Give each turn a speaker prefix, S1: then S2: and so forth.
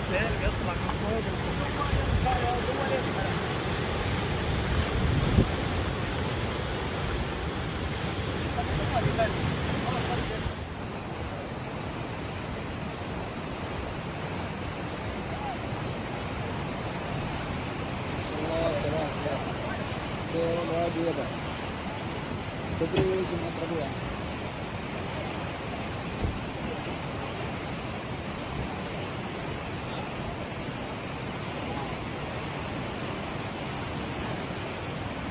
S1: السائل يطلع من فوق.
S2: ما شاء الله تبارك الله. خير الوادي يبا. تدري